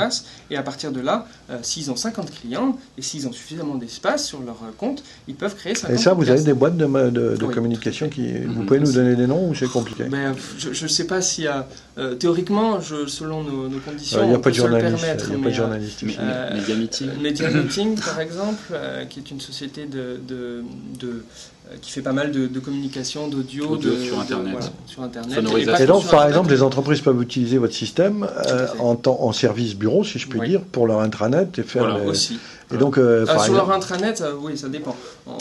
place. Et à partir de là, s'ils ont 50 clients et s'ils ont suffisamment d'espace sur leur compte, ils peuvent créer 50 Et ça, vous podcasts. avez des boîtes de Oui, communication qui... Vous pouvez nous donner des noms ou c'est compliqué? Je ne sais pas s'il y a... théoriquement, selon nos conditions, Il n'y a on pas peut de se le journaliste. permettre. Il n'y a pas de journaliste. Media Meeting. Media Meeting, par exemple, qui est une société qui fait pas mal de communication, d'audio sur Internet. sur Internet. Sonorisation. Et donc, par exemple, les entreprises peuvent utiliser votre système en service bureau, si je puis Oui. dire, pour leur intranet et faire... Voilà, aussi. Et donc, Sur leur intranet, oui, ça dépend.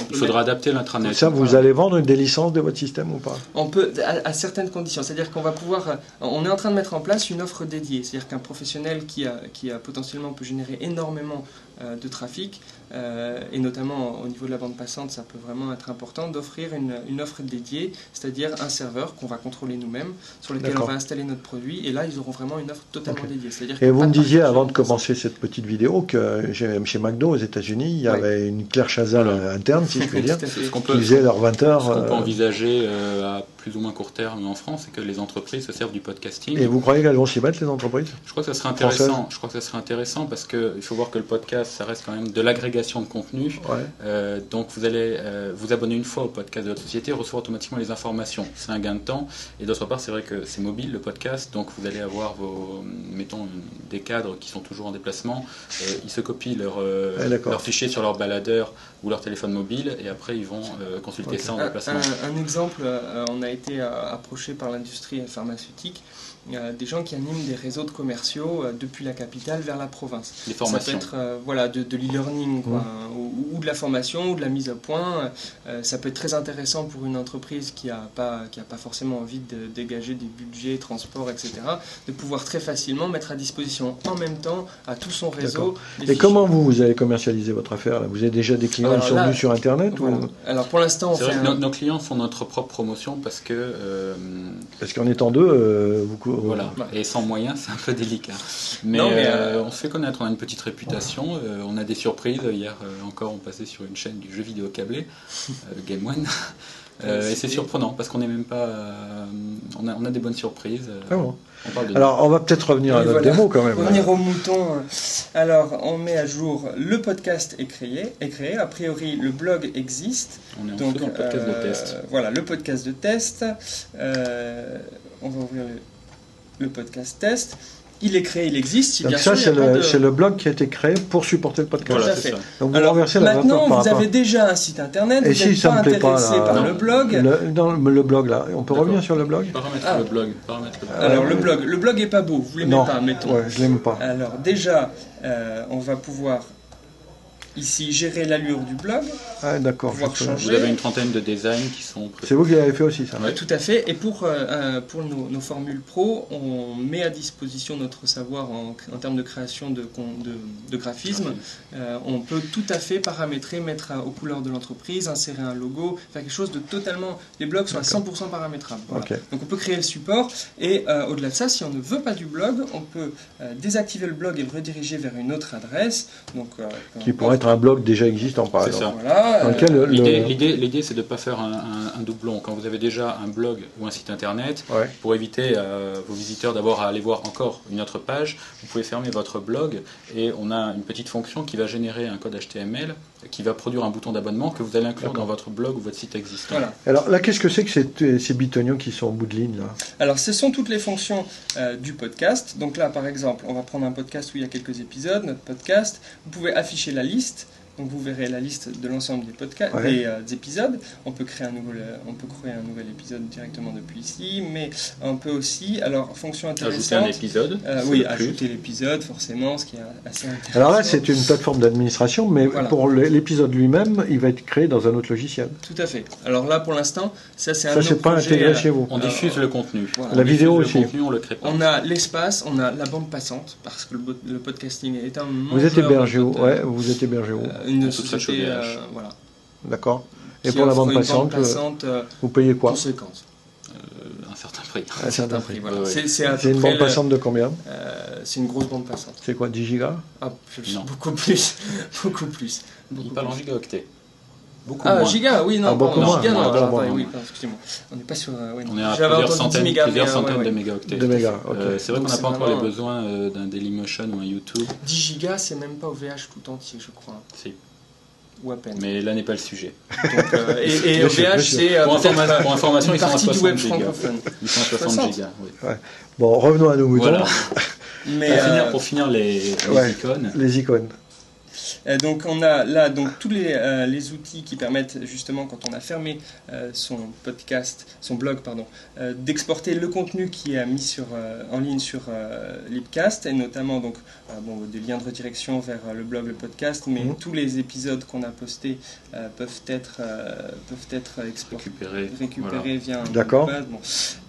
Il faudra adapter l'intranet. ça, vous allez vendre des licences de votre système ou pas? On peut, à certaines conditions, c'est-à-dire qu'on va pouvoir, on est en train de mettre en place une offre dédiée, c'est-à-dire qu'un professionnel qui a potentiellement peut générer énormément de trafic, et notamment au niveau de la bande passante, ça peut vraiment être important d'offrir une offre dédiée, c'est-à-dire un serveur qu'on va contrôler nous-mêmes, sur lequel on va installer notre produit, et là ils auront vraiment une offre totalement dédiée. C'est-à-dire Et vous me disiez avant de commencer cette petite vidéo que chez McDo aux États-Unis, il y avait une Claire Chazal interne, si je puis dire, qui faisait leurs 20 heures. Ce qu'on peut envisager à plus ou moins court terme en France, c'est que les entreprises se servent du podcasting. Et vous croyez qu'elles vont s'y mettre, les entreprises? Je crois que ça serait intéressant. Je crois que ça serait intéressant parce qu'il faut voir que le podcast, ça reste quand même de l'agrégation de contenu. Ouais. Donc vous allez vous abonner une fois au podcast de votre société et recevoir automatiquement les informations. C'est un gain de temps. Et d'autre part, c'est vrai que c'est mobile le podcast, donc vous allez avoir mettons, des cadres qui sont toujours en déplacement. Ils se copient leurs fichiers sur leur baladeur ou leur téléphone mobile et après ils vont consulter ça en déplacement. Un exemple, on a été approché par l'industrie pharmaceutique, des gens qui animent des réseaux de commerciaux depuis la capitale vers la province. Des formations. Ça peut être de l'e-learning ou de la formation ou de la mise à point. Ça peut être très intéressant pour une entreprise qui n'a pas forcément envie de dégager des budgets, transport, etc. de pouvoir très facilement mettre à disposition en même temps à tout son réseau. Et comment vous allez commercialiser votre affaire là? Vous avez déjà des clients qui sont venus sur Internet voilà. Alors pour l'instant, nos clients font notre propre promotion parce que... Parce qu'en étant deux, voilà. Et sans moyens, c'est un peu délicat. Mais on se fait connaître, on a une petite réputation, on a des surprises. Hier encore, on passait sur une chaîne du jeu vidéo câblé, Game One. Et c'est surprenant parce qu'on n'est même pas. On a des bonnes surprises. Alors, on va peut-être revenir à notre démo quand même. Revenir au mouton. Alors, on met à jour le podcast est créé. A priori, le blog existe. On est dans le podcast de test. Voilà, le podcast de test. On va ouvrir le podcast test. Il est créé, il existe. Donc ça, c'est le blog qui a été créé pour supporter le podcast. Voilà, c'est ça. Donc alors, maintenant, vous avez déjà un site internet. Et vous n'êtes pas intéressé par le blog. Le blog, là. On peut revenir sur le blog? Paramètres le blog. Alors, le blog est pas beau. Vous l'aimez pas, mettons. Ouais, je l'aime pas. Alors, déjà, on va pouvoir ici gérer l'allure du blog. Ah, d'accord. Vous avez une trentaine de designs qui sont... C'est vous qui l'avez fait aussi, ça? Tout à fait. Et pour nos formules pro, on met à disposition notre savoir en termes de création de graphisme. On peut tout à fait paramétrer, mettre aux couleurs de l'entreprise, insérer un logo, faire quelque chose de totalement... Les blogs sont à 100% paramétrables. Voilà. Okay. Donc on peut créer le support. Et au-delà de ça, si on ne veut pas du blog, on peut désactiver le blog et le rediriger vers une autre adresse. Donc, qui pourrait être un blog déjà existant, par exemple. C'est ça. Voilà, l'idée, c'est de ne pas faire un doublon. Quand vous avez déjà un blog ou un site internet, pour éviter vos visiteurs d'abord à aller voir encore une autre page, vous pouvez fermer votre blog et on a une petite fonction qui va générer un code HTML qui va produire un bouton d'abonnement que vous allez inclure dans votre blog ou votre site existant. Voilà. Alors là, qu'est-ce que c'est que ces bitognons qui sont au bout de ligne là? Alors, ce sont toutes les fonctions du podcast. Donc là, par exemple, on va prendre un podcast où il y a quelques épisodes, notre podcast. Vous pouvez afficher la liste. Donc vous verrez la liste de l'ensemble des podcasts, des épisodes. On peut créer un nouvel épisode directement depuis ici, mais on peut aussi, alors fonction intéressante, ajouter un épisode. Oui, ajouter l'épisode forcément, ce qui est assez intéressant. Alors là, c'est une plateforme d'administration, mais pour l'épisode lui-même, il va être créé dans un autre logiciel. Tout à fait. Alors là, pour l'instant, ça c'est un autre projet. Ça c'est pas intégré chez vous. On diffuse le contenu. Voilà. La vidéo aussi. Le contenu, on le crée pas. On a l'espace, on a la bande passante, parce que le podcasting est un. Vous êtes hébergé où? Vous êtes hébergé où? Une société, voilà. D'accord. Et pour la bande passante, vous payez quoi? Conséquence. Un certain prix. Un certain prix. Voilà. C'est une bande passante de combien? C'est une grosse bande passante. C'est quoi, 10 gigas? Beaucoup plus. Beaucoup plus. Il parle en gigaoctets. Beaucoup moins. Giga, oui, non, beaucoup moins. Giga, non, Oui, excusez-moi. On n'est pas sur... on est à plusieurs centaines de mégaoctets. C'est vrai qu'on n'a pas encore les besoins d'un Dailymotion ou un YouTube. 10 gigas, c'est même pas OVH tout entier, je crois. Si. Ou à peine. Mais là n'est pas le sujet. Donc, et OVH, c'est pour information, ils sont à 60 gigas. Ils sont à 60 gigas, oui. Ouais. Bon, revenons à nos moutons. Voilà. Mais pour finir les icônes. Les icônes. Donc on a là donc tous les outils qui permettent justement, quand on a fermé son blog, d'exporter le contenu qui est mis en ligne sur Libcast, et notamment donc des liens de redirection vers le blog, le podcast, mais tous les épisodes qu'on a postés peuvent être récupérés via un D'accord.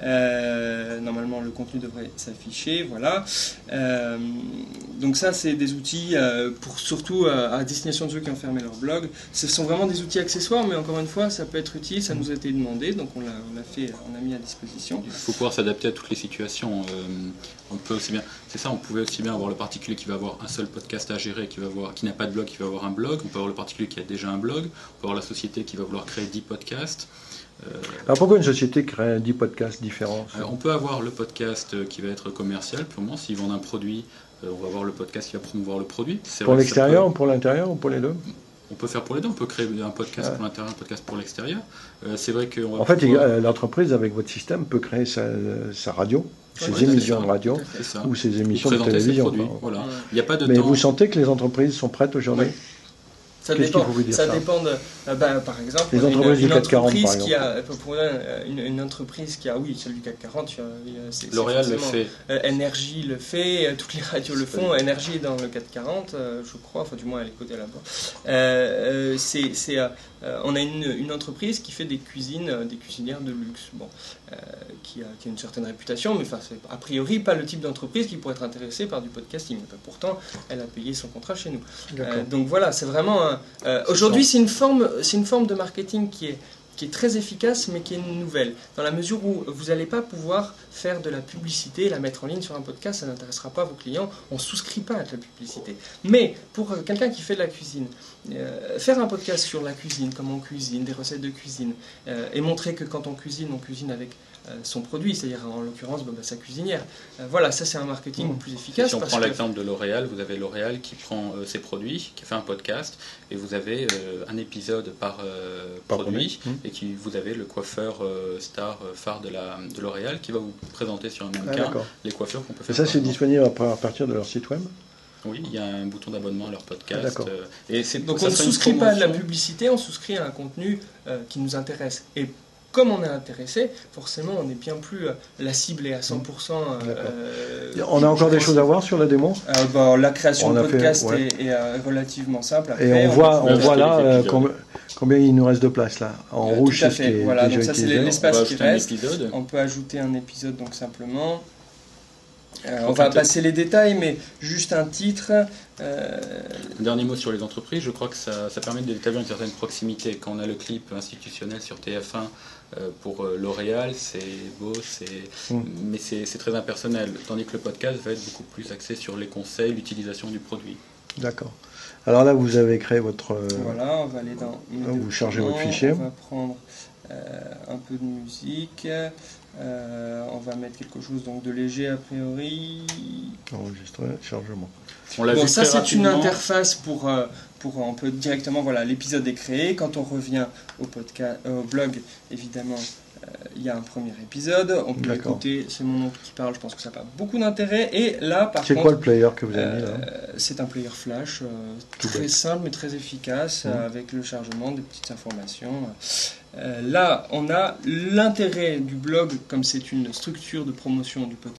Normalement le contenu devrait s'afficher, voilà. Donc ça, c'est des outils pour surtout à destination de ceux qui ont fermé leur blog. Ce sont vraiment des outils accessoires, mais encore une fois, ça peut être utile, ça nous a été demandé, donc on a mis à disposition. Il faut pouvoir s'adapter à toutes les situations. On pouvait aussi bien avoir le particulier qui va avoir un seul podcast à gérer, qui n'a pas de blog, qui va avoir un blog. On peut avoir le particulier qui a déjà un blog. On peut avoir la société qui va vouloir créer 10 podcasts. Alors pourquoi une société crée 10 podcasts différents? On peut avoir le podcast qui va être commercial, purement, s'ils vendent un produit. On va avoir le podcast qui va promouvoir le produit. Pour l'extérieur, ou pour l'intérieur, ou pour les deux? On peut faire pour les deux. On peut créer un podcast pour l'intérieur, un podcast pour l'extérieur. C'est vrai qu'on va en fait, l'entreprise, avec votre système, peut créer sa radio, ses émissions de radio, ou ses émissions de télévision. Voilà. Il n'y a pas de Mais temps. Vous sentez que les entreprises sont prêtes aujourd'hui? Ça dépend de, par exemple, les entreprises du CAC 40, par exemple. Une entreprise qui a, oui, celle du CAC 40, L'Oréal le fait. Énergie le fait, toutes les radios le font. Énergie est dans le CAC 40, je crois, enfin du moins elle est cotée là-bas. On a une entreprise qui fait des cuisinières de luxe, qui a une certaine réputation, mais c'est a priori pas le type d'entreprise qui pourrait être intéressée par du podcasting. Pourtant, elle a payé son contrat chez nous. Donc voilà, c'est vraiment aujourd'hui, c'est une forme de marketing qui est très efficace, mais qui est nouvelle, dans la mesure où vous n'allez pas pouvoir faire de la publicité, la mettre en ligne sur un podcast, ça n'intéressera pas vos clients, on ne souscrit pas à la publicité. Mais pour quelqu'un qui fait de la cuisine, faire un podcast sur la cuisine, comment on cuisine, des recettes de cuisine, et montrer que quand on cuisine avec son produit, c'est-à-dire en l'occurrence sa cuisinière. Voilà, ça c'est un marketing plus efficace. Si on prend l'exemple de L'Oréal, vous avez L'Oréal qui prend ses produits, qui fait un podcast, et vous avez un épisode par produit, et vous avez le coiffeur star phare de L'Oréal qui va vous présenter sur un mannequin les coiffures qu'on peut faire. Et ça c'est disponible à partir de leur site web? Oui, il y a un bouton d'abonnement à leur podcast. Donc on ne souscrit pas à de la publicité, on souscrit à un contenu qui nous intéresse. Et comme on est intéressé, forcément, on est bien plus la cible est à 100%. On a encore des choses à voir sur la démo. La création de podcast est relativement simple. Après, et on voit là combien il nous reste de place là. En rouge, tout à fait. Voilà, donc ça c'est l'espace qui reste. Épisode. On peut ajouter un épisode donc simplement. On va passer les détails, mais juste un titre. Un dernier mot sur les entreprises. Je crois que ça permet d'établir une certaine proximité. Quand on a le clip institutionnel sur TF1 pour L'Oréal, c'est beau, mais c'est très impersonnel. Tandis que le podcast va être beaucoup plus axé sur les conseils, l'utilisation du produit. D'accord. Alors là, vous avez créé votre... Voilà, on va aller dans... vous chargez votre fichier. On va prendre un peu de musique. On va mettre quelque chose de léger a priori. Enregistrer, chargement. Ça c'est une interface pour on peut directement, l'épisode est créé. Quand on revient au blog, évidemment, il y a un premier épisode. On peut écouter, c'est mon oncle qui parle, je pense que ça n'a pas beaucoup d'intérêt. Et là, par contre... C'est quoi le player que vous avez mis là? C'est un player flash, très simple mais très efficace, avec le chargement, des petites informations. Là, on a l'intérêt du blog, comme c'est une structure de promotion du podcast.